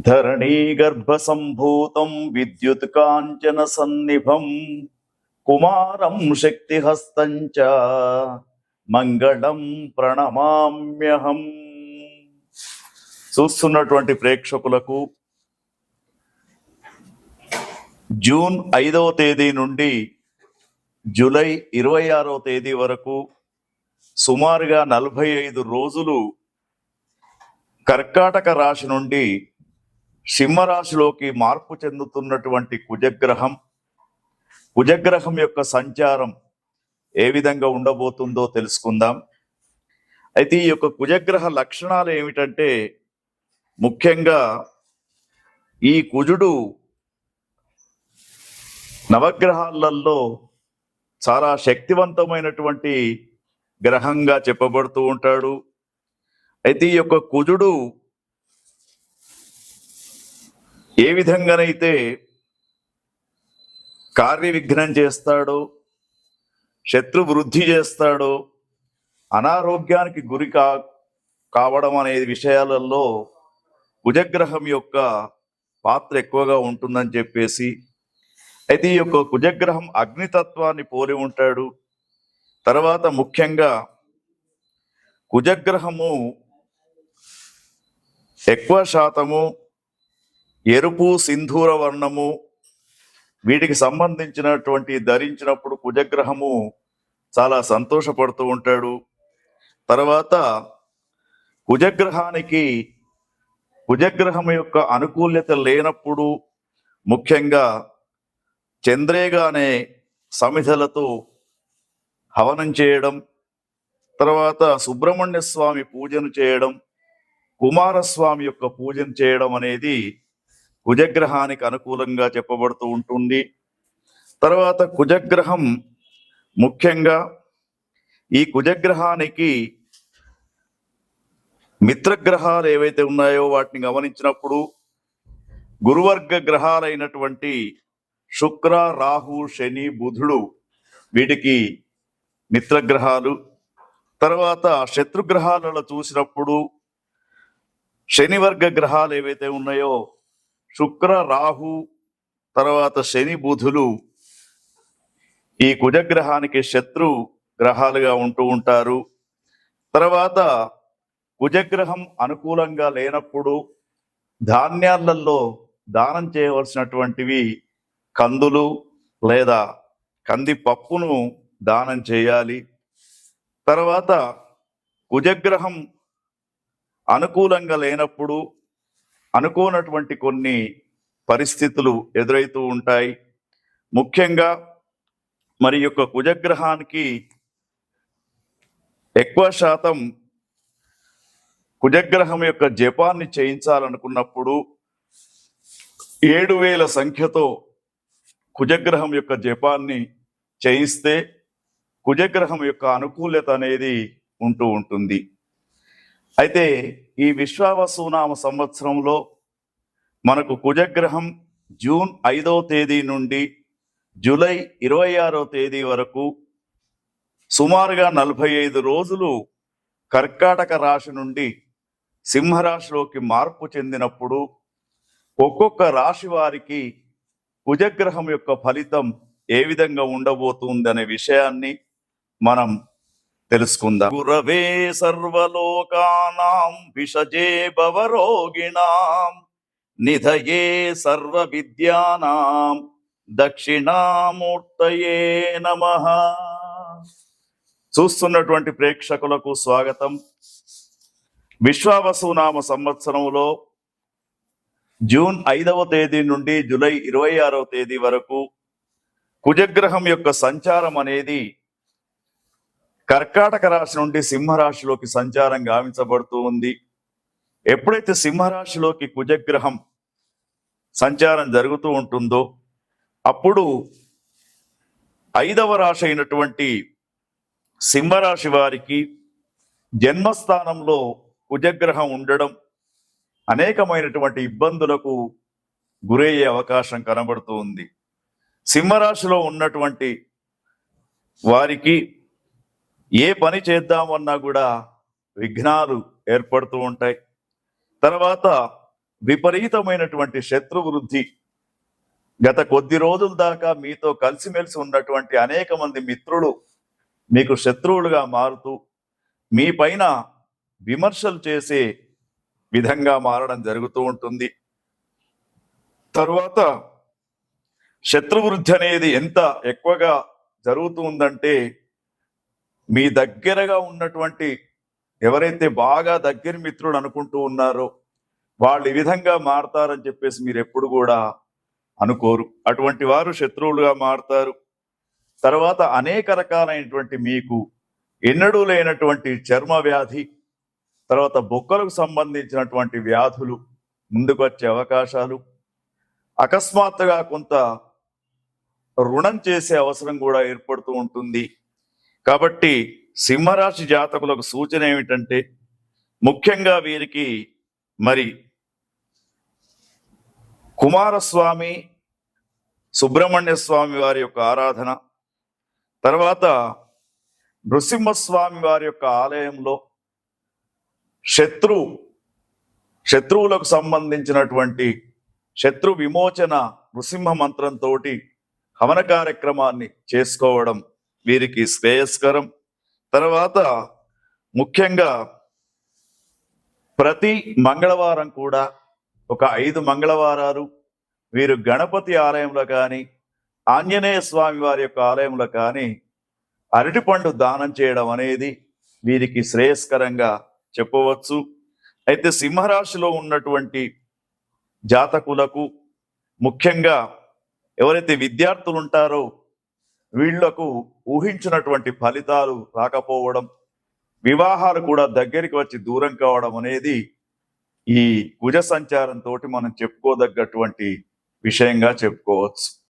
ధరణీ గర్భ సంభూతం విద్యుత్ కాంచన సన్నిభం కుమారం శక్తిహస్తం చ మంగళం ప్రణమామ్యహం. చూస్తున్నటువంటి ప్రేక్షకులకు జూన్ 5వ తేదీ నుండి జూలై 26వ తేదీ వరకు సుమారుగా 45 రోజులు కర్కాటక రాశి నుండి సింహరాశిలోకి మార్పు చెందుతున్నటువంటి కుజగ్రహం యొక్క సంచారం ఏ విధంగా ఉండబోతుందో తెలుసుకుందాం. అయితే ఈ యొక్క కుజగ్రహ లక్షణాలు ఏమిటంటే, ముఖ్యంగా ఈ కుజుడు నవగ్రహాలలో చాలా శక్తివంతమైనటువంటి గ్రహంగా చెప్పబడుతూ ఉంటాడు. అయితే ఈ యొక్క కుజుడు ఏ విధంగానైతే కార్య విఘ్నం చేస్తాడో, శత్రు వృద్ధి చేస్తాడో, అనారోగ్యానికి గురి కావడం అనే విషయాలలో కుజగ్రహం యొక్క పాత్ర ఎక్కువగా ఉంటుందని చెప్పేసి, అయితే ఈ యొక్క కుజగ్రహం అగ్నితత్వాన్ని పోలి ఉంటాడు. తర్వాత ముఖ్యంగా కుజగ్రహము ఎక్కువ శాతము ఎరుపు, సింధూర వర్ణము వీటికి సంబంధించినటువంటి ధరించినప్పుడు కుజగ్రహము చాలా సంతోషపడుతూ ఉంటాడు. తర్వాత కుజగ్రహం యొక్క అనుకూల్యత లేనప్పుడు ముఖ్యంగా చంద్రేగ అనే సమిధలతో హవనం చేయడం, తర్వాత సుబ్రహ్మణ్య స్వామి పూజను చేయడం, కుమారస్వామి యొక్క పూజను చేయడం అనేది కుజగ్రహానికి అనుకూలంగా చెప్పబడుతూ ఉంటుంది. తర్వాత కుజగ్రహం ముఖ్యంగా ఈ కుజగ్రహానికి మిత్రగ్రహాలు ఏవైతే ఉన్నాయో వాటిని గమనించినప్పుడు గురువర్గ గ్రహాలైనటువంటి శుక్ర, రాహు, శని, బుధుడు వీటికి మిత్రగ్రహాలు. తర్వాత శత్రుగ్రహాలలో చూసినప్పుడు శనివర్గ గ్రహాలు ఏవైతే ఉన్నాయో శుక్ర, రాహు, తర్వాత శని, బుధులు ఈ కుజగ్రహానికి శత్రు గ్రహాలుగా ఉంటూ ఉంటారు. తర్వాత కుజగ్రహం అనుకూలంగా లేనప్పుడు ధాన్యాలలో దానం చేయవలసినటువంటివి కందులు లేదా కందిపప్పును దానం చేయాలి. తర్వాత కుజగ్రహం అనుకూలంగా లేనప్పుడు అనుకోనటువంటి కొన్ని పరిస్థితులు ఎదురవుతూ ఉంటాయి. ముఖ్యంగా మరి యొక్క కుజగ్రహానికి ఎక్కువ శాతం కుజగ్రహం యొక్క జపాన్ని చేయించాలనుకున్నప్పుడు 7000 సంఖ్యతో కుజగ్రహం యొక్క జపాన్ని చేయిస్తే కుజగ్రహం యొక్క అనుకూలత అనేది ఉంటూ ఉంటుంది. అయితే ఈ విశ్వావసునామ సంవత్సరంలో మనకు కుజగ్రహం జూన్ 5వ తేదీ నుండి జూలై 26వ తేదీ వరకు సుమారుగా 45 రోజులు కర్కాటక రాశి నుండి సింహరాశిలోకి మార్పు చెందినప్పుడు ఒక్కొక్క రాశి వారికి కుజగ్రహం యొక్క ఫలితం ఏ విధంగా ఉండబోతుంది అనే విషయాన్ని మనం తెలుసుకుందాం. గురవే సర్వలోకానాం విషజే భవరోగిణాం నిధయే సర్వ విద్యానాం దక్షిణామూర్తయే నమః. చూస్తున్నటువంటి ప్రేక్షకులకు స్వాగతం. విశ్వావసునామ సంవత్సరంలో జూన్ 5వ తేదీ నుండి జూలై 26వ తేదీ వరకు కుజగ్రహం యొక్క సంచారం అనేది కర్కాటక రాశి నుండి సింహరాశిలోకి సంచారం గావించబడుతూ ఉంది. ఎప్పుడైతే సింహరాశిలోకి కుజగ్రహం సంచారం జరుగుతూ ఉంటుందో అప్పుడు 5వ రాశి అయినటువంటి సింహరాశి వారికి జన్మస్థానంలో కుజగ్రహం ఉండడం అనేకమైనటువంటి ఇబ్బందులకు గురయ్యే అవకాశం కనబడుతూ ఉంది. సింహరాశిలో ఉన్నటువంటి వారికి ఏ పని చేద్దామన్నా కూడా విఘ్నాలు ఏర్పడుతూ ఉంటాయి. తర్వాత విపరీతమైనటువంటి శత్రు వృద్ధి. గత కొద్ది రోజుల దాకా మీతో కలిసిమెలిసి ఉన్నటువంటి అనేక మంది మిత్రులు మీకు శత్రువులుగా మారుతూ మీ పైన విమర్శలు చేసే విధంగా మారడం జరుగుతూ ఉంటుంది. తరువాత శత్రువృద్ధి అనేది ఎంత ఎక్కువగా జరుగుతూ ఉందంటే, మీ దగ్గరగా ఉన్నటువంటి ఎవరైతే బాగా దగ్గర మిత్రులు అనుకుంటూ ఉన్నారో వాళ్ళు ఈ విధంగా మారతారని చెప్పేసి మీరు ఎప్పుడు కూడా అనుకోరు. అటువంటి వారు శత్రువులుగా మారతారు. తర్వాత అనేక రకాలైనటువంటి మీకు ఎన్నడూ లేనటువంటి చర్మ వ్యాధి, తర్వాత బొక్కలకు సంబంధించినటువంటి వ్యాధులు ముందుకు వచ్చే అవకాశాలు, అకస్మాత్తుగా కొంత రుణం చేసే అవసరం కూడా ఏర్పడుతూ ఉంటుంది. కాబట్టి సింహరాశి జాతకులకు సూచన ఏమిటంటే, ముఖ్యంగా వీరికి మరి కుమారస్వామి, సుబ్రహ్మణ్య స్వామి వారి యొక్క ఆరాధన, తర్వాత నృసింహస్వామి వారి యొక్క ఆలయంలో శత్రువులకు సంబంధించినటువంటి శత్రు విమోచన నృసింహ మంత్రంతో హవన కార్యక్రమాన్ని చేసుకోవడం వీరికి శ్రేయస్కరం. తర్వాత ముఖ్యంగా ప్రతి మంగళవారం కూడా ఒక 5 మంగళవారాలు వీరు గణపతి ఆలయంలో కానీ ఆంజనేయ స్వామి వారి యొక్క ఆలయంలో కానీ అరటిపండు దానం చేయడం అనేది వీరికి శ్రేయస్కరంగా చెప్పవచ్చు. అయితే సింహరాశిలో ఉన్నటువంటి జాతకులకు ముఖ్యంగా ఎవరైతే విద్యార్థులు ఉంటారో వీళ్లకు ఊహించినటువంటి ఫలితాలు రాకపోవడం, వివాహాలు కూడా దగ్గరికి వచ్చి దూరం కావడం అనేది ఈ కుజ సంచారంతో మనం చెప్పుకోదగ్గటువంటి విషయంగా చెప్పుకోవచ్చు.